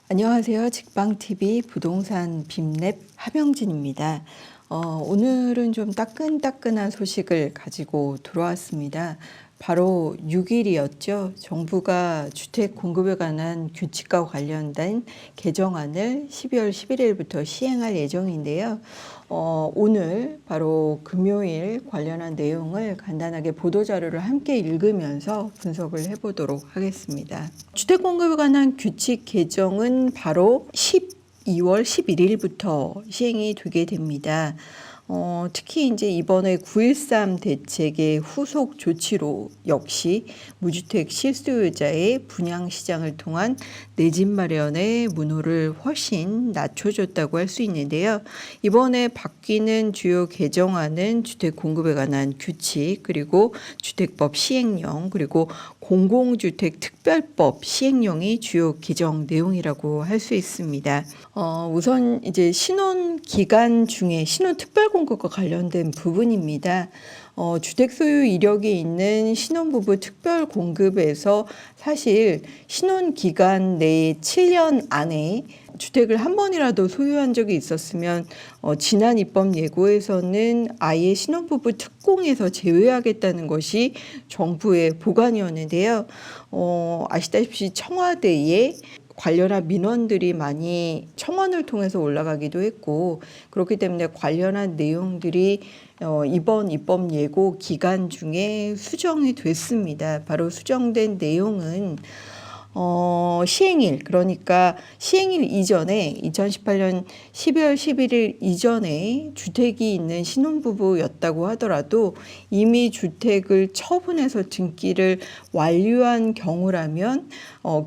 안녕하세요. 직방TV 부동산 빔랩 하명진입니다. 오늘은 좀 따끈따끈한 소식을 가지고 들어왔습니다. 바로 6일이었죠. 정부가 주택 공급에 관한 규칙과 관련된 개정안을 12월 11일부터 시행할 예정인데요. 오늘 바로 금요일 관련한 내용을 간단하게 보도자료를 함께 읽으면서 분석을 해보도록 하겠습니다. 주택 공급에 관한 규칙 개정은 바로 12월 11일부터 시행이 되게 됩니다. 특히 이제 이번에 9.13 대책의 후속 조치로 역시 무주택 실수요자의 분양 시장을 통한 내 집 마련의 문호를 훨씬 낮춰줬다고 할 수 있는데요. 이번에 바뀌는 주요 개정안은 주택 공급에 관한 규칙, 그리고 주택법 시행령, 그리고 공공주택 특별법 시행령이 주요 개정 내용이라고 할 수 있습니다. 우선 이제 신혼 기간 중에 신혼 특별 공급과 관련된 부분입니다. 주택 소유 이력이 있는 신혼부부 특별 공급에서 사실 신혼 기간 내에 7년 안에 주택을 한 번이라도 소유한 적이 있었으면 지난 입법 예고에서는 아예 신혼부부 특공에서 제외하겠다는 것이 정부의 보관이었는데요. 아시다시피 청와대에 관련한 민원들이 많이 청원을 통해서 올라가기도 했고, 그렇기 때문에 관련한 내용들이 이번 입법 예고 기간 중에 수정이 됐습니다. 바로 수정된 내용은 시행일, 그러니까 시행일 이전에 2018년 12월 11일 이전에 주택이 있는 신혼부부였다고 하더라도 이미 주택을 처분해서 등기를 완료한 경우라면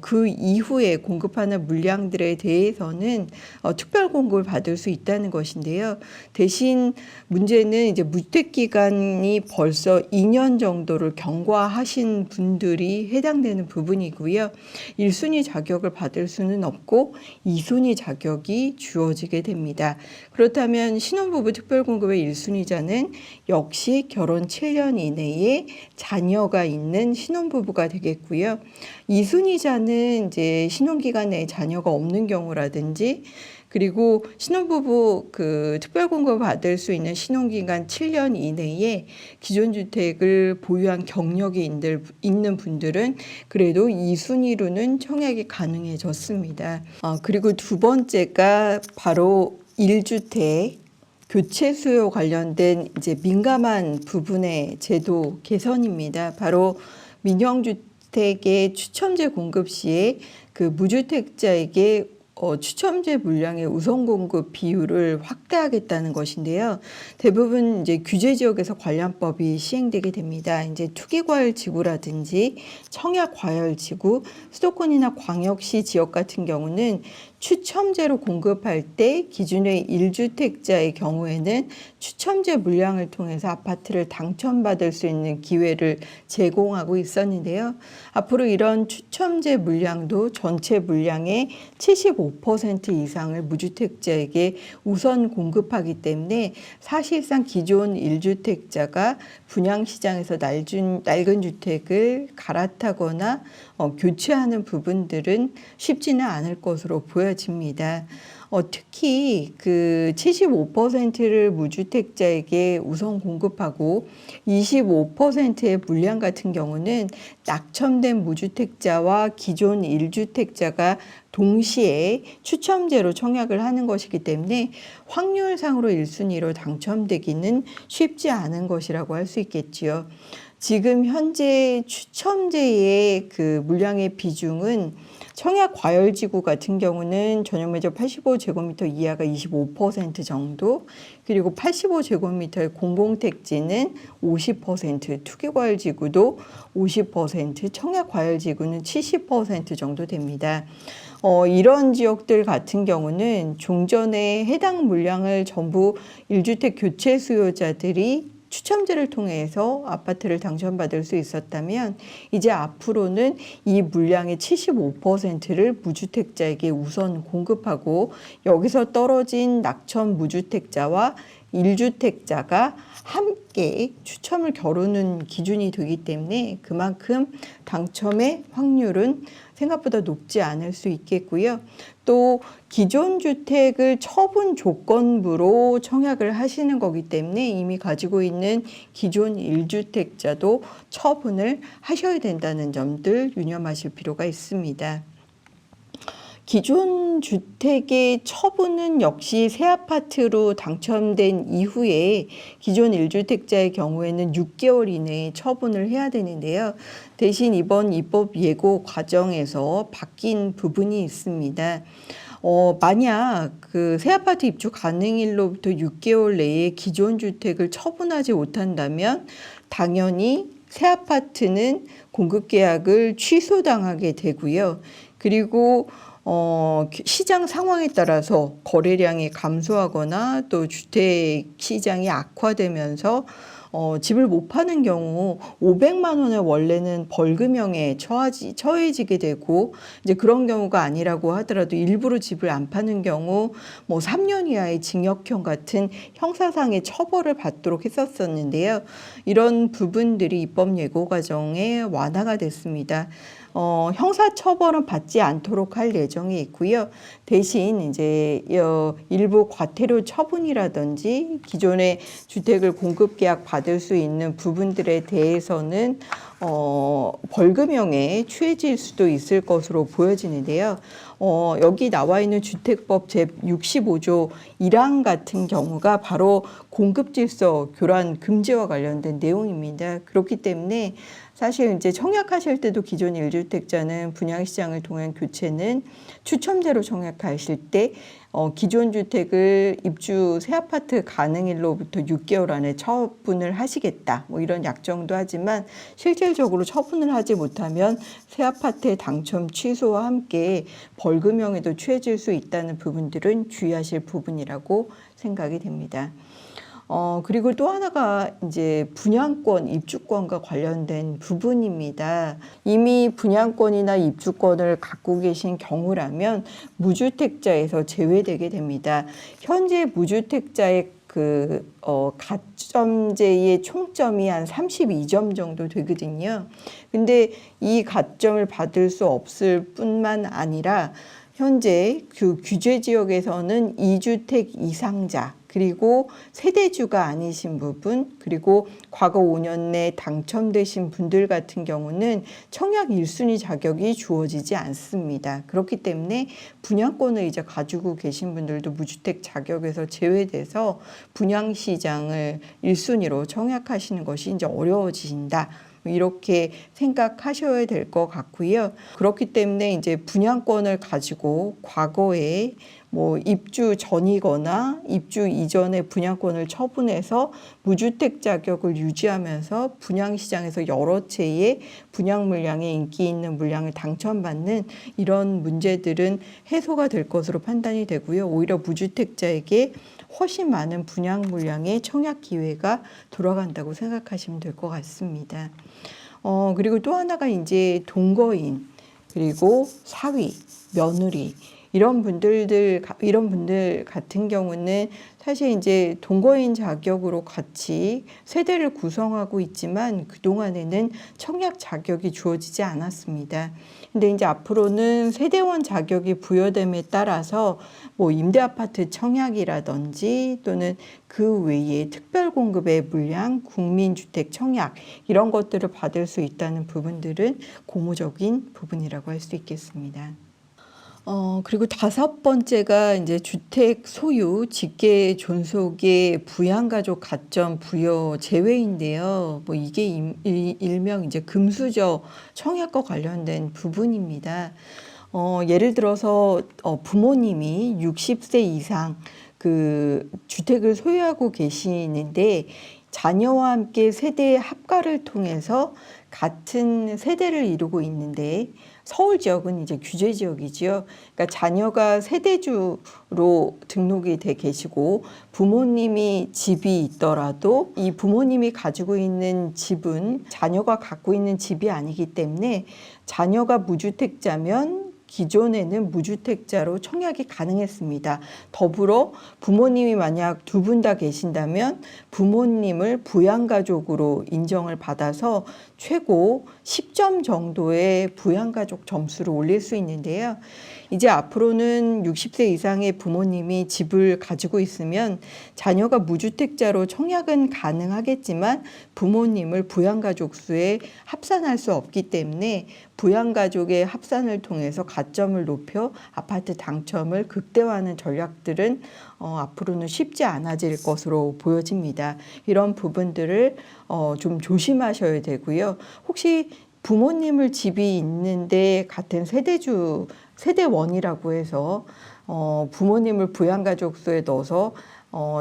그 이후에 공급하는 물량들에 대해서는 특별 공급을 받을 수 있다는 것인데요. 대신 문제는 이제 무주택 기간이 벌써 2년 정도를 경과하신 분들이 해당되는 부분이고요. 1순위 자격을 받을 수는 없고 2순위 자격이 주어지게 됩니다. 그렇다면 신혼부부 특별공급의 1순위자는 역시 결혼 7년 이내에 자녀가 있는 신혼부부가 되겠고요. 2순위자는 이제 신혼기간 내에 자녀가 없는 경우라든지, 그리고 신혼부부 특별공급을 받을 수 있는 신혼기간 7년 이내에 기존 주택을 보유한 경력이 있는 분들은 그래도 2순위로는 청약이 가능해졌습니다. 그리고 두 번째가 바로 1주택 교체 수요 관련된 이제 민감한 부분의 제도 개선입니다. 바로 민영주택의 추첨제 공급 시에 무주택자에게 추첨제 물량의 우선 공급 비율을 확대하겠다는 것인데요. 대부분 이제 규제 지역에서 관련법이 시행되게 됩니다. 이제 투기과열 지구라든지 청약과열 지구, 수도권이나 광역시 지역 같은 경우는 추첨제로 공급할 때 기준의 1주택자의 경우에는 추첨제 물량을 통해서 아파트를 당첨받을 수 있는 기회를 제공하고 있었는데요. 앞으로 이런 추첨제 물량도 전체 물량의 75% 이상을 무주택자에게 우선 공급하기 때문에 사실상 기존 1주택자가 분양시장에서 낡은 주택을 갈아타거나 교체하는 부분들은 쉽지는 않을 것으로 보여집니다. 특히 75%를 무주택자에게 우선 공급하고 25%의 물량 같은 경우는 낙첨된 무주택자와 기존 1주택자가 동시에 추첨제로 청약을 하는 것이기 때문에 확률상으로 1순위로 당첨되기는 쉽지 않은 것이라고 할 수 있겠지요. 지금 현재 추첨제의 물량의 비중은 청약 과열지구 같은 경우는 전용면적 85제곱미터 이하가 25% 정도, 그리고 85제곱미터의 공공택지는 50%, 투기과열지구도 50%, 청약과열지구는 70% 정도 됩니다. 이런 지역들 같은 경우는 종전에 해당 물량을 전부 1주택 교체 수요자들이 추첨제를 통해서 아파트를 당첨받을 수 있었다면 이제 앞으로는 이 물량의 75%를 무주택자에게 우선 공급하고 여기서 떨어진 낙첨 무주택자와 1주택자가 함께 추첨을 겨루는 기준이 되기 때문에 그만큼 당첨의 확률은 생각보다 높지 않을 수 있겠고요. 또 기존 주택을 처분 조건부로 청약을 하시는 거기 때문에 이미 가지고 있는 기존 1주택자도 처분을 하셔야 된다는 점들 유념하실 필요가 있습니다. 기존 주택의 처분은 역시 새 아파트로 당첨된 이후에 기존 1주택자의 경우에는 6개월 이내에 처분을 해야 되는데요. 대신 이번 입법 예고 과정에서 바뀐 부분이 있습니다. 만약 그 새 아파트 입주 가능일로부터 6개월 내에 기존 주택을 처분하지 못한다면 당연히 새 아파트는 공급계약을 취소당하게 되고요. 그리고 시장 상황에 따라서 거래량이 감소하거나 또 주택 시장이 악화되면서 집을 못 파는 경우 500만 원의 원래는 벌금형에 처해지게 되고 이제 그런 경우가 아니라고 하더라도 일부러 집을 안 파는 경우 뭐 3년 이하의 징역형 같은 형사상의 처벌을 받도록 했었었는데요. 이런 부분들이 입법 예고 과정에 완화가 됐습니다. 형사처벌은 받지 않도록 할 예정이 있고요. 대신 이제 일부 과태료 처분이라든지 기존의 주택을 공급계약 받을 수 있는 부분들에 대해서는 벌금형에 취해질 수도 있을 것으로 보여지는데요. 여기 나와 있는 주택법 제65조 1항 같은 경우가 바로 공급질서 교란 금지와 관련된 내용입니다. 그렇기 때문에 사실 이제 청약하실 때도 기존 1주택자는 분양시장을 통한 교체는 추첨제로 청약하실 때 기존 주택을 입주 새 아파트 가능일로부터 6개월 안에 처분을 하시겠다. 뭐 이런 약정도 하지만 실질적으로 처분을 하지 못하면 새 아파트의 당첨 취소와 함께 벌금형에도 취해질 수 있다는 부분들은 주의하실 부분이라고 생각이 됩니다. 그리고 또 하나가 이제 분양권, 입주권과 관련된 부분입니다. 이미 분양권이나 입주권을 갖고 계신 경우라면 무주택자에서 제외되게 됩니다. 현재 무주택자의 가점제의 총점이 한 32점 정도 되거든요. 근데 이 가점을 받을 수 없을 뿐만 아니라 현재 그 규제 지역에서는 2주택 이상자 그리고 세대주가 아니신 부분 그리고 과거 5년 내 당첨되신 분들 같은 경우는 청약 1순위 자격이 주어지지 않습니다. 그렇기 때문에 분양권을 이제 가지고 계신 분들도 무주택 자격에서 제외돼서 분양시장을 1순위로 청약하시는 것이 이제 어려워진다. 이렇게 생각하셔야 될 것 같고요. 그렇기 때문에 이제 분양권을 가지고 과거에 뭐 입주 전이거나 입주 이전에 분양권을 처분해서 무주택 자격을 유지하면서 분양시장에서 여러 채의 분양 물량에 인기 있는 물량을 당첨받는 이런 문제들은 해소가 될 것으로 판단이 되고요. 오히려 무주택자에게 훨씬 많은 분양 물량의 청약 기회가 돌아간다고 생각하시면 될 것 같습니다. 그리고 또 하나가 이제 동거인, 그리고 사위, 며느리, 이런 분들 같은 경우는 사실 이제 동거인 자격으로 같이 세대를 구성하고 있지만 그동안에는 청약 자격이 주어지지 않았습니다. 근데 이제 앞으로는 세대원 자격이 부여됨에 따라서 뭐 임대 아파트 청약이라든지 또는 그 외에 특별 공급의 물량, 국민주택 청약 이런 것들을 받을 수 있다는 부분들은 고무적인 부분이라고 할 수 있겠습니다. 그리고 5번째가 이제 주택 소유, 직계 존속의 부양가족 가점 부여 제외인데요. 뭐 이게 일명 이제 금수저 청약과 관련된 부분입니다. 예를 들어서 부모님이 60세 이상 그 주택을 소유하고 계시는데 자녀와 함께 세대 합가를 통해서 같은 세대를 이루고 있는데 서울 지역은 이제 규제 지역이지요. 그러니까 자녀가 세대주로 등록이 돼 계시고 부모님이 집이 있더라도 이 부모님이 가지고 있는 집은 자녀가 갖고 있는 집이 아니기 때문에 자녀가 무주택자면 기존에는 무주택자로 청약이 가능했습니다. 더불어 부모님이 만약 두 분 다 계신다면 부모님을 부양가족으로 인정을 받아서 최고 10점 정도의 부양가족 점수를 올릴 수 있는데요. 이제 앞으로는 60세 이상의 부모님이 집을 가지고 있으면 자녀가 무주택자로 청약은 가능하겠지만 부모님을 부양가족 수에 합산할 수 없기 때문에 부양가족의 합산을 통해서 가점을 높여 아파트 당첨을 극대화하는 전략들은 앞으로는 쉽지 않아질 것으로 보여집니다. 이런 부분들을 좀 조심하셔야 되고요. 혹시 부모님을 집이 있는데 같은 세대원이라고 해서 부모님을 부양가족 수에 넣어서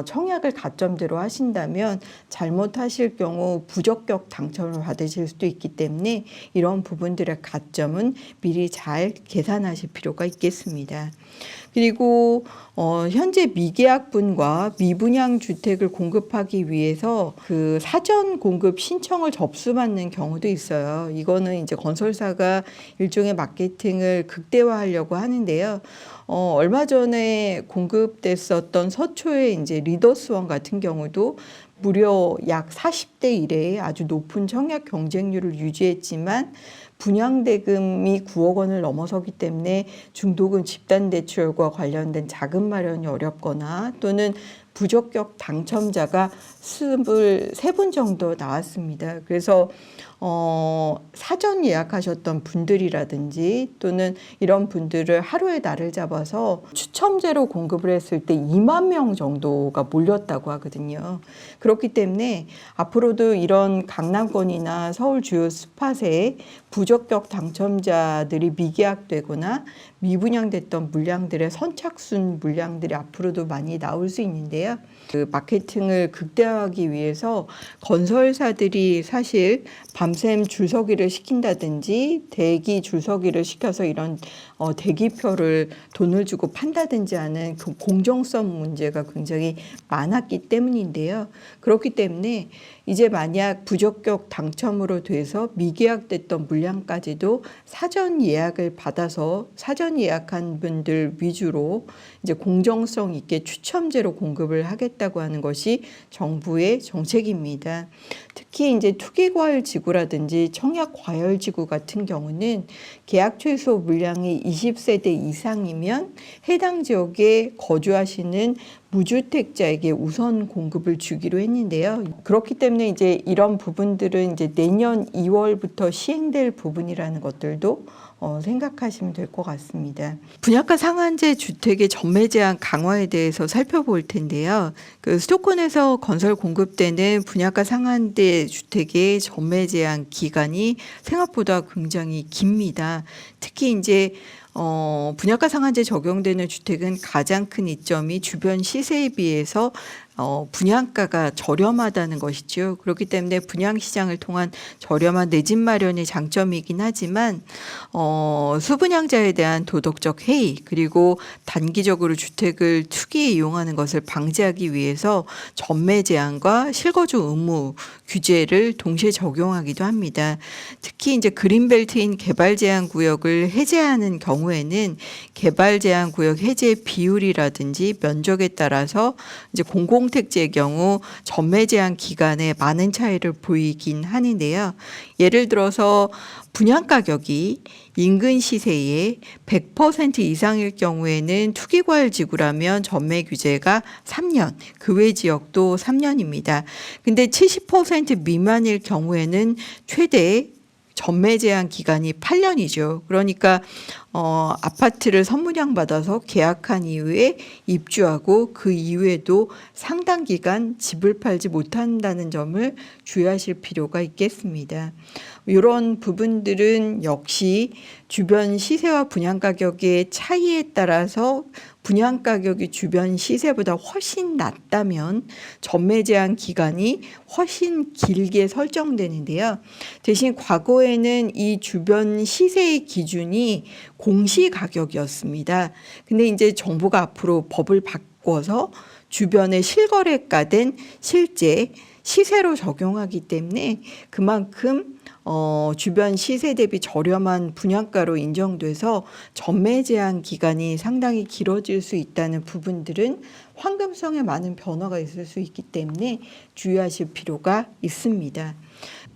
청약을 가점대로 하신다면 잘못하실 경우 부적격 당첨을 받으실 수도 있기 때문에 이런 부분들의 가점은 미리 잘 계산하실 필요가 있겠습니다. 그리고 현재 미계약분과 미분양 주택을 공급하기 위해서 그 사전 공급 신청을 접수받는 경우도 있어요. 이거는 이제 건설사가 일종의 마케팅을 극대화하려고 하는데요. 얼마 전에 공급됐었던 서초의 이제 리더스원 같은 경우도 무려 약 40대 1의 아주 높은 청약 경쟁률을 유지했지만 분양대금이 9억 원을 넘어서기 때문에 중도금 집단대출과 관련된 자금 마련이 어렵거나 또는 부적격 당첨자가 23분 정도 나왔습니다. 그래서 사전 예약하셨던 분들이라든지 또는 이런 분들을 하루에 날을 잡아서 추첨제로 공급을 했을 때 2만 명 정도가 몰렸다고 하거든요. 그렇기 때문에 앞으로도 이런 강남권이나 서울 주요 스팟에 부적격 당첨자들이 미계약되거나 미분양됐던 물량들의 선착순 물량들이 앞으로도 많이 나올 수 있는데요. 그 마케팅을 극대화하기 위해서 건설사들이 사실 밤샘 줄서기를 시킨다든지 대기 줄서기를 시켜서 이런 대기표를 돈을 주고 판다든지 하는 그 공정성 문제가 굉장히 많았기 때문인데요. 그렇기 때문에 이제 만약 부적격 당첨으로 돼서 미계약됐던 물량까지도 사전 예약을 받아서 사전 예약한 분들 위주로 이제 공정성 있게 추첨제로 공급을 하겠다고 하는 것이 정부의 정책입니다. 특히 이제 투기과열지구라든지 청약과열지구 같은 경우는 계약 최소 물량이 20세대 이상이면 해당 지역에 거주하시는 무주택자에게 우선 공급을 주기로 했는데요. 그렇기 때문에 이제 이런 부분들은 이제 내년 2월부터 시행될 부분이라는 것들도 생각하시면 될 것 같습니다. 분양가 상한제 주택의 전매 제한 강화에 대해서 살펴볼 텐데요. 그 수도권에서 건설 공급되는 분양가 상한제 주택의 전매 제한 기간이 생각보다 굉장히 깁니다. 특히 이제 분양가 상한제 적용되는 주택은 가장 큰 이점이 주변 시세에 비해서 분양가가 저렴하다는 것이죠. 그렇기 때문에 분양시장을 통한 저렴한 내 집 마련이 장점이긴 하지만 수분양자에 대한 도덕적 해이 그리고 단기적으로 주택을 투기에 이용하는 것을 방지하기 위해서 전매 제한과 실거주 의무 규제를 동시에 적용하기도 합니다. 특히 이제 그린벨트인 개발 제한 구역을 해제하는 경우에는 개발 제한 구역 해제 비율이라든지 면적에 따라서 이제 공공택지의 경우 전매 제한 기간에 많은 차이를 보이긴 하는데요. 예를 들어서 분양가격이 인근 시세의 100% 이상일 경우에는 투기과열지구라면 전매 규제가 3년, 그 외 지역도 3년입니다. 근데 70% 미만일 경우에는 최대 전매 제한 기간이 8년이죠. 그러니까 아파트를 선분양 받아서 계약한 이후에 입주하고 그 이후에도 상당 기간 집을 팔지 못한다는 점을 주의하실 필요가 있겠습니다. 이런 부분들은 역시 주변 시세와 분양가격의 차이에 따라서 분양가격이 주변 시세보다 훨씬 낮다면 전매 제한 기간이 훨씬 길게 설정되는데요. 대신 과거에는 이 주변 시세의 기준이 공시가격이었습니다. 근데 이제 정부가 앞으로 법을 바꿔서 주변의 실거래가 된 실제 시세로 적용하기 때문에 그만큼 주변 시세 대비 저렴한 분양가로 인정돼서 전매 제한 기간이 상당히 길어질 수 있다는 부분들은 황금성에 많은 변화가 있을 수 있기 때문에 주의하실 필요가 있습니다.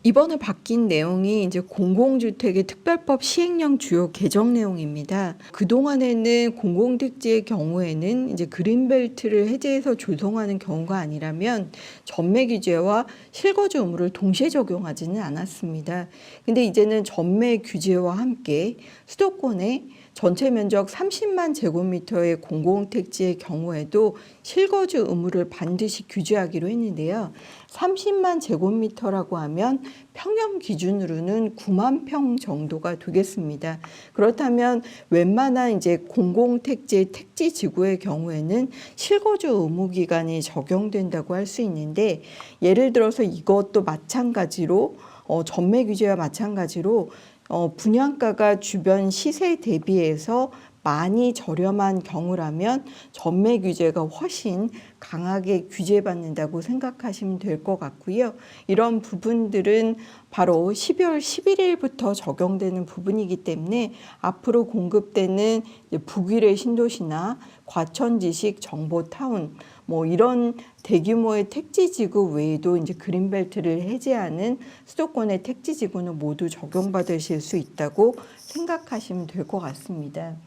이번에 바뀐 내용이 이제 공공주택의 특별법 시행령 주요 개정 내용입니다. 그동안에는 공공택지의 경우에는 이제 그린벨트를 해제해서 조성하는 경우가 아니라면 전매 규제와 실거주 의무를 동시에 적용하지는 않았습니다. 근데 이제는 전매 규제와 함께 수도권에 전체 면적 30만 제곱미터의 공공택지의 경우에도 실거주 의무를 반드시 규제하기로 했는데요. 30만 제곱미터라고 하면 평형 기준으로는 9만 평 정도가 되겠습니다. 그렇다면 웬만한 이제 공공택지 택지 지구의 경우에는 실거주 의무 기간이 적용된다고 할 수 있는데, 예를 들어서 이것도 마찬가지로 전매 규제와 마찬가지로 분양가가 주변 시세 대비해서 많이 저렴한 경우라면 전매 규제가 훨씬 강하게 규제받는다고 생각하시면 될 것 같고요. 이런 부분들은 바로 12월 11일부터 적용되는 부분이기 때문에 앞으로 공급되는 북위례 신도시나 과천지식 정보타운 이런 대규모의 택지지구 외에도 이제 그린벨트를 해제하는 수도권의 택지지구는 모두 적용받으실 수 있다고 생각하시면 될 것 같습니다.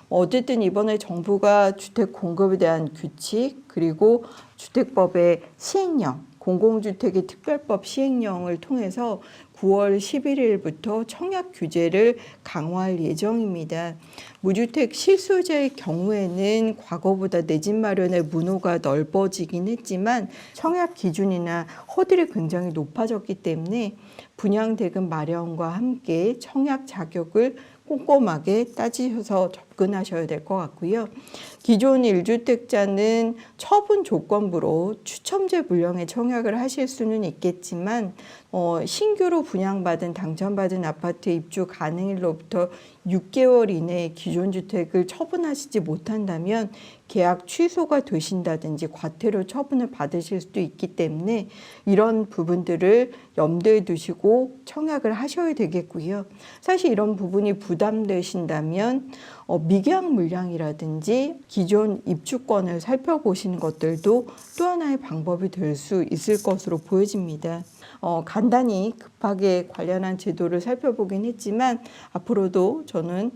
어쨌든 이번에 정부가 주택 공급에 대한 규칙 그리고 주택법의 시행령, 공공주택의 특별법 시행령을 통해서 9월 11일부터 청약 규제를 강화할 예정입니다. 무주택 실소유자의 경우에는 과거보다 내 집 마련의 문호가 넓어지긴 했지만 청약 기준이나 허들이 굉장히 높아졌기 때문에 분양대금 마련과 함께 청약 자격을 꼼꼼하게 따지셔서 접근하셔야 될 것 같고요. 기존 1주택자는 처분 조건부로 추첨제 물량에 청약을 하실 수는 있겠지만 신규로 분양받은 당첨받은 아파트 입주 가능일로부터 6개월 이내에 기존 주택을 처분하시지 못한다면 계약 취소가 되신다든지 과태료 처분을 받으실 수도 있기 때문에 이런 부분들을 염두에 두시고 청약을 하셔야 되겠고요. 사실 이런 부분이 부담되신다면 미계약 물량이라든지 기존 입주권을 살펴보시는 것들도 또 하나의 방법이 될 수 있을 것으로 보여집니다. 간단히 급하게 관련한 제도를 살펴보긴 했지만 앞으로도 저는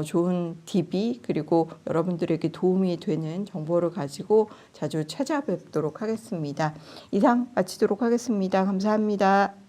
좋은 팁이 그리고 여러분들에게 도움이 되는 정보를 가지고 자주 찾아뵙도록 하겠습니다. 이상 마치도록 하겠습니다. 감사합니다.